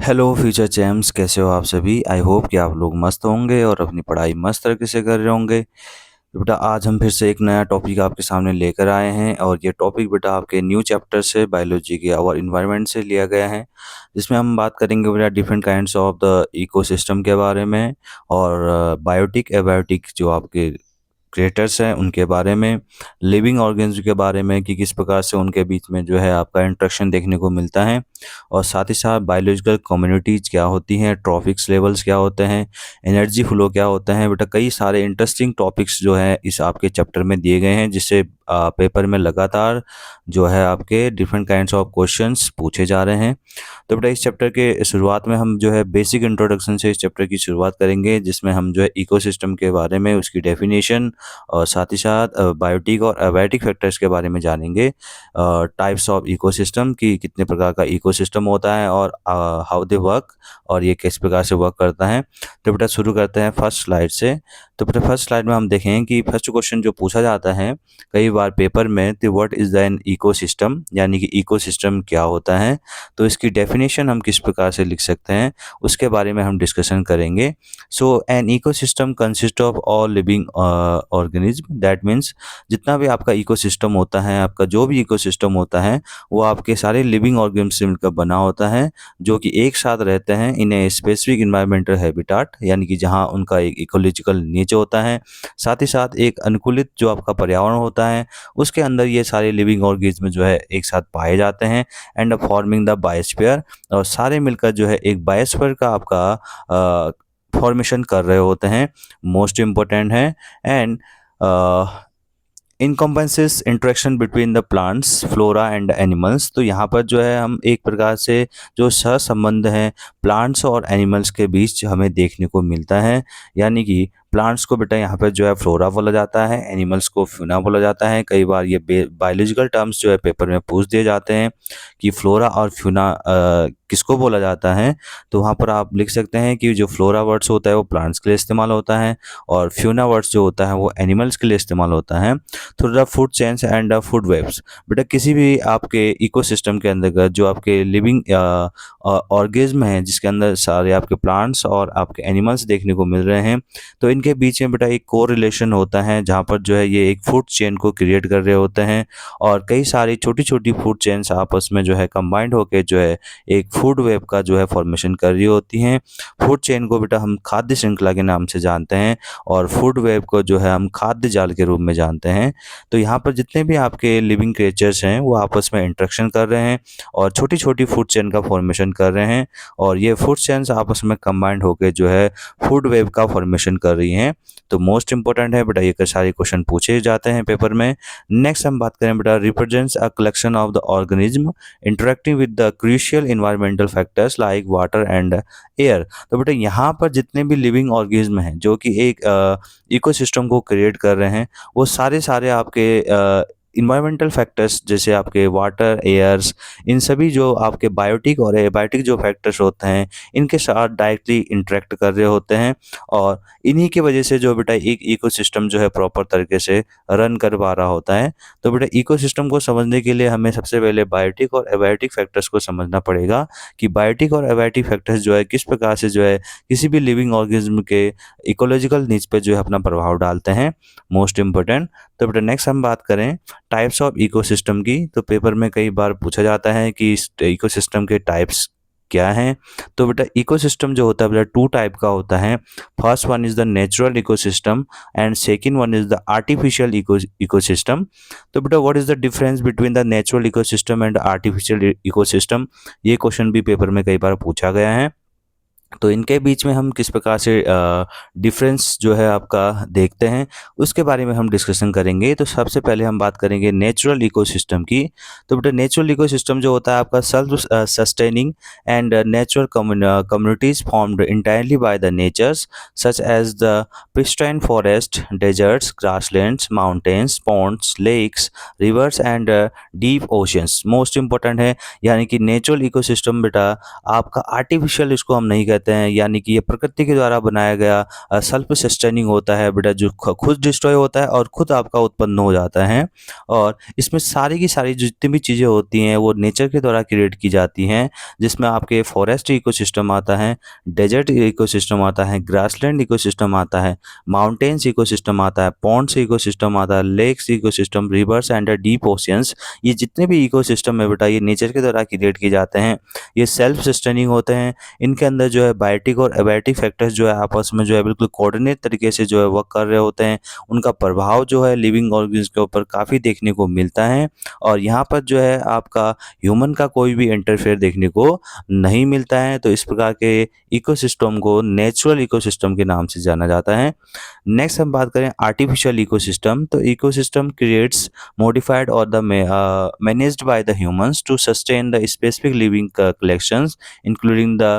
Hello future चैम्स, कैसे हो आप सभी। आई होप कि आप लोग मस्त होंगे और अपनी पढ़ाई मस्त तरीके से कर रहे होंगे। तो बेटा आज हम फिर से एक नया टॉपिक आपके सामने लेकर आए हैं और ये टॉपिक बेटा आपके न्यू चैप्टर से बायोलॉजी के और इन्वायरमेंट से लिया गया है, जिसमें हम बात करेंगे बेटा different kinds of the ecosystem के बारे में और बायोटिक एबायोटिक जो आपके क्रिएटर्स हैं उनके बारे में, लिविंग ऑर्गेन्स के बारे में कि किस प्रकार से उनके बीच में जो है आपका इंटरेक्शन देखने को मिलता है, और साथ ही साथ बायोलॉजिकल कम्युनिटीज क्या होती हैं, ट्रॉफिक्स लेवल्स क्या होते हैं, एनर्जी फ्लो क्या होता है। बेटा कई सारे इंटरेस्टिंग टॉपिक्स जो है इस आपके चैप्टर में दिए गए हैं, जिससे पेपर में लगातार जो है आपके डिफरेंट काइंड्स ऑफ क्वेश्चंस पूछे जा रहे हैं। तो बेटा इस चैप्टर के शुरुआत में हम जो है बेसिक इंट्रोडक्शन से इस चैप्टर की शुरुआत करेंगे, जिसमें हम जो है इकोसिस्टम के बारे में, उसकी डेफिनेशन और साथ ही साथ बायोटिक और अबायोटिक फैक्टर्स के बारे में जानेंगे। टाइप्स ऑफ इकोसिस्टम की कितने प्रकार का इकोसिस्टम होता है और हाउ दे वर्क और ये किस प्रकार से वर्क करता है। तो बेटा शुरू करते हैं फर्स्ट स्लाइड से। तो बेटा फर्स्ट स्लाइड में हम देखें कि फर्स्ट क्वेश्चन जो पूछा जाता है कई बार पेपर में, तो what is the an ecosystem, यानी कि इकोसिस्टम क्या होता है। तो इसकी डेफिनेशन हम किस प्रकार से लिख सकते हैं उसके बारे में हम डिस्कशन करेंगे। So an ecosystem consist of all living organism, that means जितना भी आपका इकोसिस्टम होता है, आपका जो भी इकोसिस्टम होता है वो आपके सारे लिविंग ऑर्गेनिज्म से मिलकर बना होता है, जो कि एक साथ रहते हैं इन ए स्पेसिफिक इन्वायरमेंटल हैबिटाट, यानी कि जहाँ उनका एक इकोलॉजिकल नेचर होता है, साथ ही साथ एक अनुकूलित जो आपका पर्यावरण होता है उसके अंदर ये सारे लिविंग ऑर्गेनिज्म जो है एक साथ पाए जाते हैं एंड फॉर्मिंग द बायोस्फीयर, और सारे मिलकर जो है एक बायोस्फीयर का आपका फॉर्मेशन कर रहे होते हैं। मोस्ट इम्पोर्टेंट है and encompasses interaction between the plants, flora and animals. तो यहाँ पर जो है हम एक प्रकार से जो सहसंबंध है प्लांट्स और एनिमल्स के बीच हमें देखने को मिलता है, यानी कि प्लांट्स को बेटा यहाँ पर जो है फ्लोरा बोला जाता है, एनिमल्स को फ्यूना बोला जाता है। कई बार ये बायोलॉजिकल टर्म्स जो है पेपर में पूछ दिए जाते हैं कि फ्लोरा और फ्यूना किसको बोला जाता है। तो वहाँ पर आप लिख सकते हैं कि जो फ्लोरा वर्ड्स होता है वो प्लांट्स के लिए इस्तेमाल होता है और फ्यूना वर्ड्स जो होता है वो एनिमल्स के लिए इस्तेमाल होता है। तो the food chains and the food webs, बेटा किसी भी आपके इकोसिस्टम के अंतर्गत जो आपके लिविंग ऑर्गेनिज्म हैं, जिसके अंदर सारे आपके प्लांट्स और आपके एनिमल्स देखने को मिल रहे हैं, तो इनके बीच में बेटा एक को रिलेशन होता है, जहाँ पर जो है ये एक फूड चेन को क्रिएट कर रहे होते हैं और कई सारी छोटी छोटी फूड चेन्स आपस में जो है कंबाइंड होकर जो है एक फूड वेब का जो है फॉर्मेशन कर रही होती हैं। फूड चेन को बेटा हम खाद्य श्रृंखला के नाम से जानते हैं और फूड वेब को जो है हम खाद्य जाल के रूप में जानते हैं। तो यहाँ पर जितने भी आपके लिविंग क्रिएचर्स हैं वो आपस में इंटरेक्शन कर रहे हैं और छोटी छोटी फूड चेन का फॉर्मेशन कर रहे हैं, और ये फूड चेन्स आपस में कंबाइंड होकर जो है फूड वेब का फॉर्मेशन कर रही हैं। तो मोस्ट इंपॉर्टेंट है बेटा, ये सारे क्वेश्चन पूछे जाते हैं पेपर में। नेक्स्ट हम बात करें बेटा, represents a collection of the organism interacting with the crucial environmental factors like water and air. तो बेटा यहाँ पर जितने भी लिविंग ऑर्गेनिज्म हैं जो कि एक इकोसिस्टम को क्रिएट कर रहे हैं, वो सारे सारे आपके इन्वायरमेंटल फैक्टर्स जैसे आपके वाटर, एयर्स, इन सभी जो आपके बायोटिक और एबायोटिक जो फैक्टर्स होते हैं इनके साथ डायरेक्टली इंटरेक्ट कर रहे होते हैं, और इन्हीं की वजह से जो बेटा एक इकोसिस्टम जो है प्रॉपर तरीके से रन कर पा रहा होता है। तो बेटा इकोसिस्टम को समझने के लिए हमें सबसे पहले बायोटिक और एबायोटिक फैक्टर्स को समझना पड़ेगा कि बायोटिक और एबायोटिक फैक्टर्स जो है किस प्रकार से जो है किसी भी लिविंग ऑर्गेनिज्म के इकोलॉजिकल नीड्स पे जो है अपना प्रभाव डालते हैं। Most important. तो बेटा नेक्स्ट हम बात करें टाइप्स ऑफ इकोसिस्टम की। तो पेपर में कई बार पूछा जाता है कि इस इकोसिस्टम के टाइप्स क्या हैं। तो बेटा इकोसिस्टम जो होता है बेटा टू टाइप का होता है। First one is the natural ecosystem and second one is the artificial ecosystem. तो बेटा what is the difference between the natural ecosystem and artificial ecosystem, ये क्वेश्चन भी पेपर में कई बार पूछा गया है। तो इनके बीच में हम किस प्रकार से डिफरेंस जो है आपका देखते हैं उसके बारे में हम डिस्कशन करेंगे। तो सबसे पहले हम बात करेंगे नेचुरल इकोसिस्टम की। तो बेटा नेचुरल इकोसिस्टम जो होता है आपका self sustaining and natural communities formed entirely by the natures such as the pristine forest, deserts, grasslands, mountains, ponds, lakes, rivers and deep oceans. Most important है, यानी कि नेचुरल इकोसिस्टम बेटा आपका आर्टिफिशियल इसको हम नहीं कहते कहते हैं, यानी कि ये प्रकृति के द्वारा बनाया गया सेल्फ सस्टेनिंग होता है बेटा, जो खुद डिस्ट्रॉय होता है और खुद आपका उत्पन्न हो जाता है। और इसमें सारी की सारी जितनी भी चीज़ें होती हैं वो नेचर के द्वारा क्रिएट की जाती हैं, जिसमें आपके फॉरेस्ट इकोसिस्टम आता है, डेजर्ट इकोसिस्टम आता है, ग्रासलैंड इकोसिस्टम आता है, माउंटेन्स इकोसिस्टम आता है, पॉन्ड्स इकोसिस्टम आता है, lakes ecosystem, rivers and deep oceans. ये जितने भी इकोसिस्टम है बेटा ये नेचर के द्वारा क्रिएट किए जाते हैं। ये सेल्फ सस्टेनिंग होते हैं। इनके अंदर जो है बायोटिक और एबायोटिक फैक्टर्स जो है आपस में जो है बिल्कुल कोऑर्डिनेट तरीके से जो है वर्क कर रहे होते हैं। उनका प्रभाव जो है लिविंग ऑर्गेनिज्म के ऊपर काफ़ी देखने को मिलता है। और यहाँ पर जो है आपका ह्यूमन का कोई भी इंटरफेयर देखने को नहीं मिलता है। तो इस प्रकार के इकोसिस्टम को नेचुरल इकोसिस्टम के नाम से जाना जाता है। नेक्स्ट हम बात करें आर्टिफिशियल इकोसिस्टम। तो ecosystem creates modified or managed by the humans to sustain the specific living collections, including the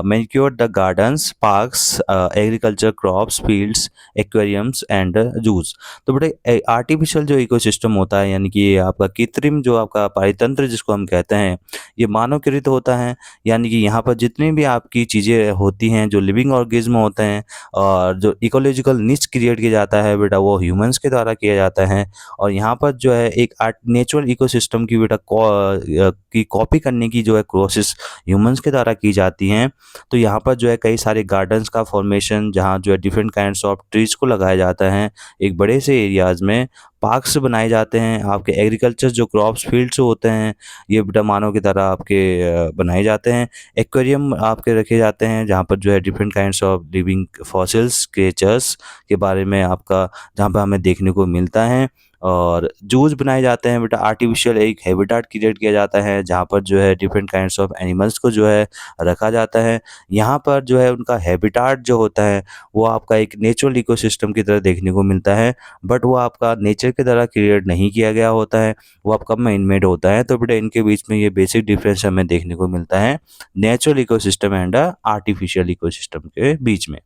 manicured the gardens, parks, agriculture, crops, fields, aquariums and zoos। तो बेटे आर्टिफिशियल जो इकोसिस्टम होता है, यानी कि ये आपका कृत्रिम जो आपका पारितंत्र जिसको हम कहते हैं, ये मानवकृत होता है। यानी कि यहाँ पर जितनी भी आपकी चीज़ें होती हैं जो लिविंग ऑर्गेनिज्म होते हैं और जो इकोलॉजिकल निच क्रिएट किया जाता है बेटा वो ह्यूमंस के द्वारा किया जाता है। और यहाँ पर जो है एक नेचुरल इकोसिस्टम की बेटा की कॉपी करने की जो है कोशिश ह्यूमंस के द्वारा की जाती हैं। तो यहाँ पर जो है कई सारे गार्डन्स का फॉर्मेशन, जहाँ जो है डिफरेंट काइंड्स ऑफ ट्रीज को लगाया जाता है एक बड़े से एरियाज में। पार्क्स बनाए जाते हैं। आपके एग्रीकल्चर जो क्रॉप्स फील्ड्स होते हैं ये बेटा मानव की तरह आपके बनाए जाते हैं। एक्वेरियम आपके रखे जाते हैं जहाँ पर जो है different kinds of living fossils creatures के बारे में आपका जहाँ पर हमें देखने को मिलता है। और जूस बनाए जाते हैं बेटा, आर्टिफिशियल एक हैबिटाट क्रिएट किया जाता है जहाँ पर जो है डिफरेंट काइंड्स ऑफ एनिमल्स को जो है रखा जाता है। यहाँ पर जो है उनका हैबिटाट जो होता है वो आपका एक नेचुरल इकोसिस्टम की तरह देखने को मिलता है, बट वो आपका नेचर के द्वारा क्रिएट नहीं किया गया होता है, वो आपका मैन मेड होता है। तो बेटा इनके बीच में ये बेसिक डिफरेंस हमें देखने को मिलता है natural ecosystem and artificial ecosystem के बीच में।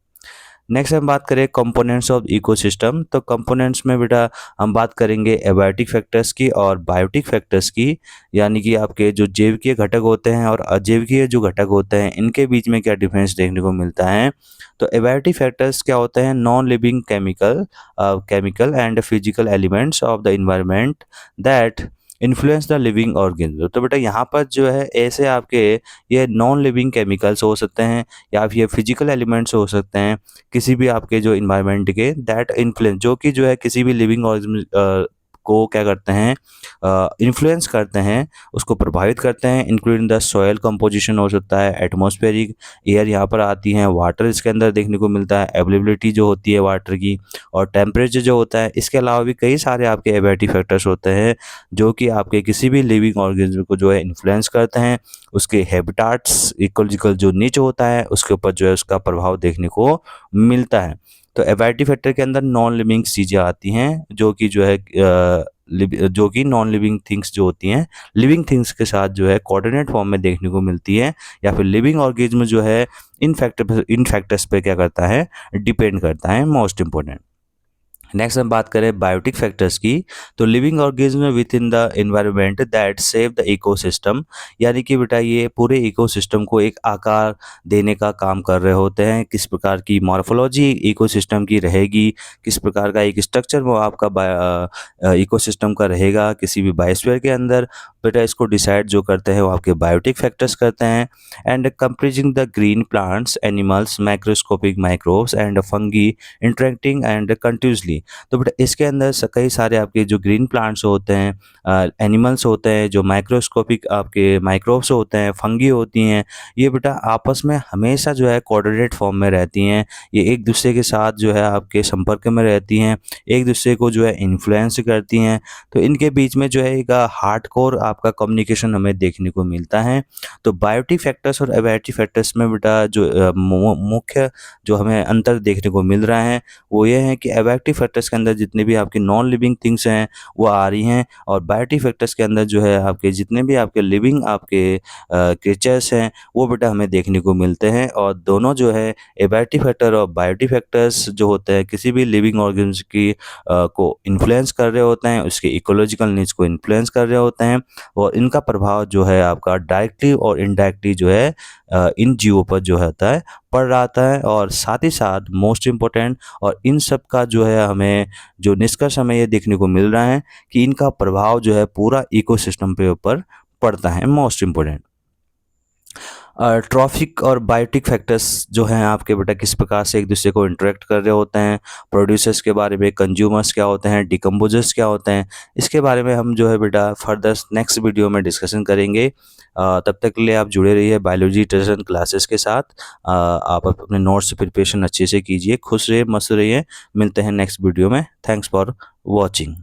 नेक्स्ट हम बात करें कंपोनेंट्स ऑफ इकोसिस्टम। तो कंपोनेंट्स में बेटा हम बात करेंगे एबायोटिक फैक्टर्स की और बायोटिक फैक्टर्स की, यानी कि आपके जो जैविकीय घटक होते हैं और अजैविकीय जो घटक होते हैं इनके बीच में क्या डिफरेंस देखने को मिलता है। तो एबायोटिक फैक्टर्स क्या होते हैं? Non living chemical and physical elements of the environment that influence the living organism. तो बेटा यहाँ पर जो है ऐसे आपके ये नॉन लिविंग केमिकल्स हो सकते हैं या फिर ये फिजिकल एलिमेंट्स हो सकते हैं किसी भी आपके जो इन्वायरमेंट के, दैट इन्फ्लुएंस जो कि जो है किसी भी लिविंग ऑर्गेनिज्म को क्या करते हैं, इन्फ्लुएंस करते हैं, उसको प्रभावित करते हैं। इंक्लूडिंग द सॉयल कंपोजिशन हो सकता है, एटमॉस्फेरिक एयर यहाँ पर आती हैं, वाटर इसके अंदर देखने को मिलता है, अवेलेबिलिटी जो होती है वाटर की, और टेम्परेचर जो होता है। इसके अलावा भी कई सारे आपके एबायोटिक फैक्टर्स होते हैं जो कि आपके किसी भी लिविंग ऑर्गेनिज्म को जो है इन्फ्लुएंस करते हैं। उसके हैबिटाट्स इकोलॉजिकल जो नीच होता है उसके ऊपर जो है उसका प्रभाव देखने को मिलता है। तो एबायोटिक फैक्टर के अंदर नॉन लिविंग चीज़ें आती हैं जो कि जो है जो कि नॉन लिविंग थिंग्स जो होती हैं लिविंग थिंग्स के साथ जो है कोऑर्डिनेट फॉर्म में देखने को मिलती है, या फिर लिविंग ऑर्गेनिज्म जो है इन फैक्टर्स पे क्या करता है, डिपेंड करता है। Most important. नेक्स्ट हम बात करें बायोटिक फैक्टर्स की। तो living organism with in the environment that save the ecosystem, यानी कि बेटा ये पूरे इकोसिस्टम को एक आकार देने का काम कर रहे होते हैं। किस प्रकार की मॉर्फोलॉजी इकोसिस्टम की रहेगी, किस प्रकार का एक स्ट्रक्चर वो आपका इकोसिस्टम का रहेगा किसी भी बायोस्फीयर के अंदर, बेटा इसको डिसाइड जो करते हैं वो आपके बायोटिक फैक्टर्स करते हैं। And comprising the green plants, animals, microscopic microbes and fungi interacting and continuously. तो बेटा इसके अंदर कई सारे आपके जो ग्रीन प्लांट्स होते हैं, एनिमल्स होते हैं, जो माइक्रोस्कोपिक आपके माइक्रोब्स होते हैं, फंगी होती हैं, ये बेटा आपस में हमेशा जो है कोऑर्डिनेट फॉर्म में रहती हैं। ये एक दूसरे के साथ जो है आपके संपर्क में रहती हैं, एक दूसरे को जो है इन्फ्लुएंस करती हैं। तो इनके बीच में जो है एक हार्डकोर आपका कम्युनिकेशन हमें देखने को मिलता है। तो बायोटिक फैक्टर्स और एबायोटिक फैक्टर्स में बेटा जो मुख्य जो हमें अंतर देखने को मिल रहा है वो ये है कि एबायोटिक फैक्टर्स के अंदर जितने भी आपकी नॉन लिविंग थिंग्स हैं वो आ रही हैं, और बायोटिक फैक्टर्स के अंदर जो है आपके जितने भी आपके लिविंग आपके क्रिएचर्स हैं वो बेटा हमें देखने को मिलते हैं। और दोनों जो है एबायोटिक फैक्टर और बायोटिक फैक्टर्स जो होते हैं किसी भी लिविंग ऑर्गेनिज्म की को इन्फ्लुएंस कर रहे होते हैं, उसके इकोलॉजिकल नीड्स को इन्फ्लुएंस कर रहे होते हैं, और इनका प्रभाव जो है आपका डायरेक्टली और इनडायरेक्टली जो है इन जीवों पर जो होता है पड़ रहा है। और साथ ही साथ मोस्ट इम्पोर्टेंट, और इन सब का जो है हमें जो निष्कर्ष हमें ये देखने को मिल रहा है कि इनका प्रभाव जो है पूरा इकोसिस्टम पे ऊपर पड़ता है। मोस्ट इम्पोर्टेंट ट्रॉफिक और बायोटिक फैक्टर्स जो हैं आपके बेटा किस प्रकार से एक दूसरे को इंटरेक्ट कर रहे होते हैं, प्रोड्यूसर्स के बारे में, कंज्यूमर्स क्या होते हैं, डिकम्पोजर्स क्या होते हैं, इसके बारे में हम जो है बेटा फर्दर नेक्स्ट वीडियो में डिस्कशन करेंगे। तब तक के लिए आप जुड़े रहिए बायोलॉजी ट्यूशन क्लासेस के साथ। आप अपने नोट्स प्रिपरेशन अच्छे से कीजिए, खुश रहिए, मस्त रहिए। मिलते हैं नेक्स्ट वीडियो में। Thanks for watching.